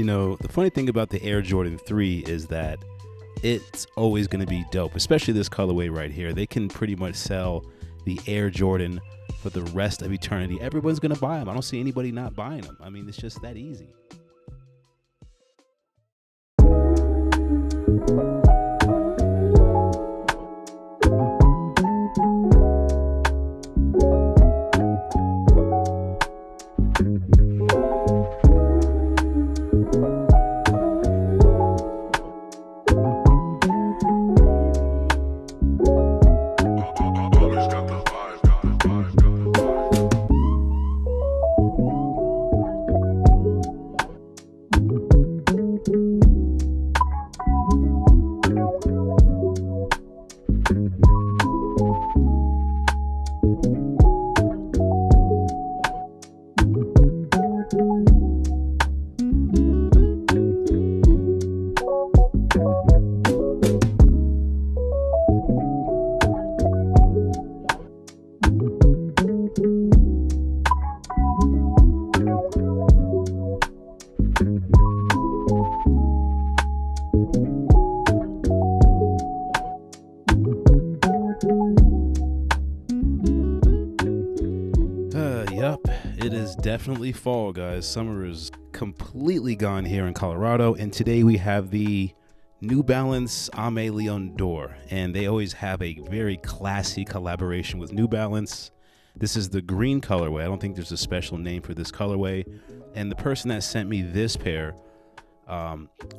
You know, the funny thing about the Air Jordan 3 is that it's always going to be dope, especially this colorway right here. They can pretty much sell the Air Jordan for the rest of eternity. Everyone's going to buy them. I don't see anybody not buying them. I mean, it's just that easy. Yup, it is definitely fall, guys. Summer is completely gone here in Colorado, and today we have the New Balance Aimé Leon Dore, and they always have a very classy collaboration with New Balance. This is the green colorway. I don't think there's a special name for this colorway, and the person that sent me this pair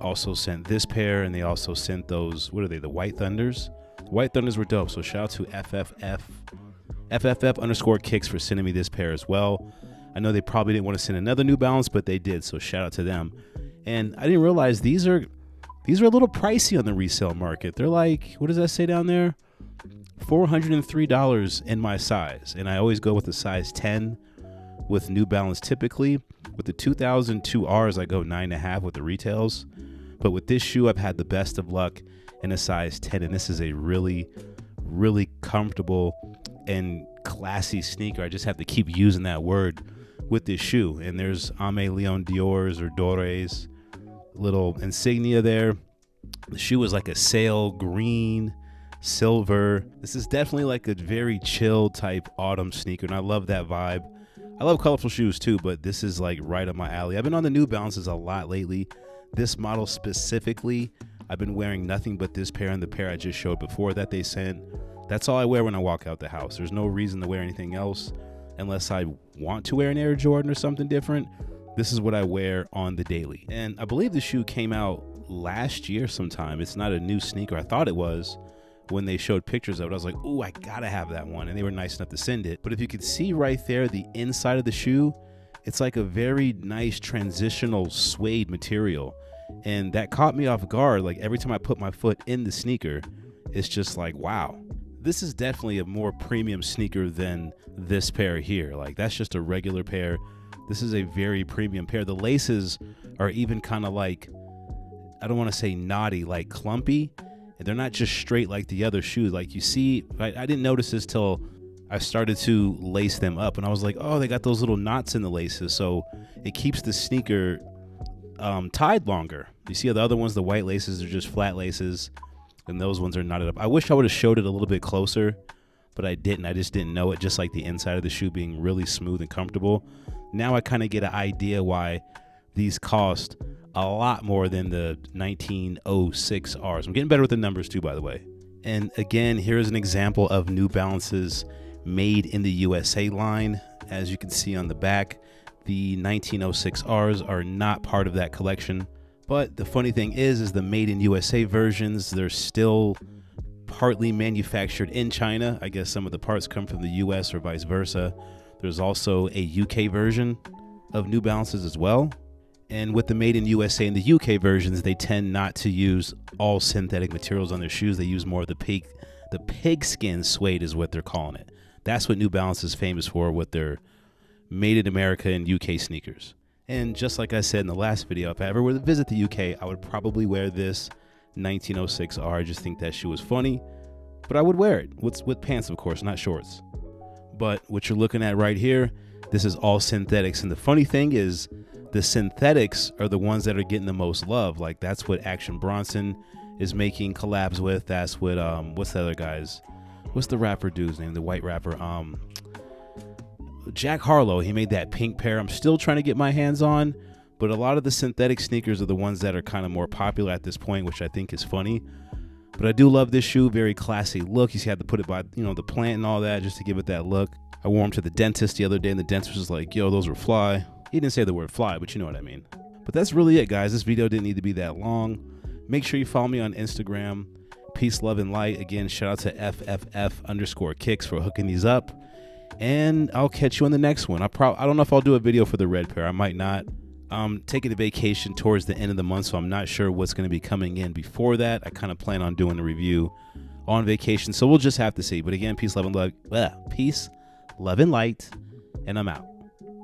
also sent this pair, and they also sent those, what are they, the White Thunders? White Thunders were dope, so shout out to FFF_kicks for sending me this pair as well. I know they probably didn't want to send another New Balance, but they did, so shout out to them. And I didn't realize these are a little pricey on the resale market. They're like, what does that say down there? $403 in my size, and I always go with the size 10 with New Balance typically. With the 2002Rs, I go 9.5 with the retails, but with this shoe, I've had the best of luck in a size 10, and this is a really, really comfortable and classy sneaker. I just have to keep using that word with this shoe. And there's Aimé Leon Dore's or Dore's little insignia there. The shoe is like a sail green, silver. This is definitely like a very chill type autumn sneaker, and I love that vibe. I love colorful shoes too, but this is like right up my alley. I've been on the New Balances a lot lately. This model specifically, I've been wearing nothing but this pair and the pair I just showed before that they sent. That's all I wear when I walk out the house. There's no reason to wear anything else unless I want to wear an Air Jordan or something different. This is what I wear on the daily. And I believe the shoe came out last year sometime. It's not a new sneaker. I thought it was when they showed pictures of it. I was like, ooh, I gotta have that one. And they were nice enough to send it. But if you could see right there, the inside of the shoe, it's like a very nice transitional suede material. And that caught me off guard. Like every time I put my foot in the sneaker, it's just like, wow. This is definitely a more premium sneaker than this pair here. Like that's just a regular pair. This is a very premium pair. The laces are even kind of like, I don't want to say naughty, like clumpy. And they're not just straight like the other shoes. Like you see, I didn't notice this till I started to lace them up. And I was like, oh, they got those little knots in the laces. So it keeps the sneaker tied longer. You see how the other ones, the white laces are just flat laces. And those ones are knotted up. I wish I would have showed it a little bit closer, but I didn't. I just didn't know it, just like the inside of the shoe being really smooth and comfortable. Now I kind of get an idea why these cost a lot more than the 1906Rs. I'm getting better with the numbers too, by the way. And again, here's an example of New Balance's Made in the USA line. As you can see on the back, the 1906Rs are not part of that collection. But the funny thing is the Made in USA versions, they're still partly manufactured in China. I guess some of the parts come from the US or vice versa. There's also a UK version of New Balances as well. And with the Made in USA and the UK versions, they tend not to use all synthetic materials on their shoes. They use more of the pigskin suede is what they're calling it. That's what New Balance is famous for with their Made in America and UK sneakers. And just like I said in the last video, if I ever were to visit the UK, I would probably wear this 1906R. I just think that shoe is funny, but I would wear it with pants, of course, not shorts. But what you're looking at right here, this is all synthetics. And the funny thing is The synthetics are the ones that are getting the most love. Like that's what Action Bronson is making collabs with. That's what what's the other guys? What's the rapper dude's name? The white rapper, Jack Harlow. He made that pink pair. I'm still trying to get my hands on, but a lot of the synthetic sneakers are the ones that are kind of more popular at this point, which I think is funny. But I do love this shoe. Very classy look. You see, I had to put it by, you know, the plant and all that just to give it that look. I wore them to the dentist the other day, and the dentist was like, yo, those were fly. He didn't say the word fly, but you know what I mean. But that's really it, guys. This video didn't need to be that long. Make sure you follow me on Instagram. Peace, love, and light. Again, shout out to FFF_kicks for hooking these up. And I'll catch you on the next one. I don't know if I'll do a video for the red pair. I might not. I'm taking a vacation towards the end of the month, so I'm not sure what's going to be coming in before that. I kind of plan on doing a review on vacation, so we'll just have to see. But again, peace, love, and love. Peace, love, and light, and I'm out.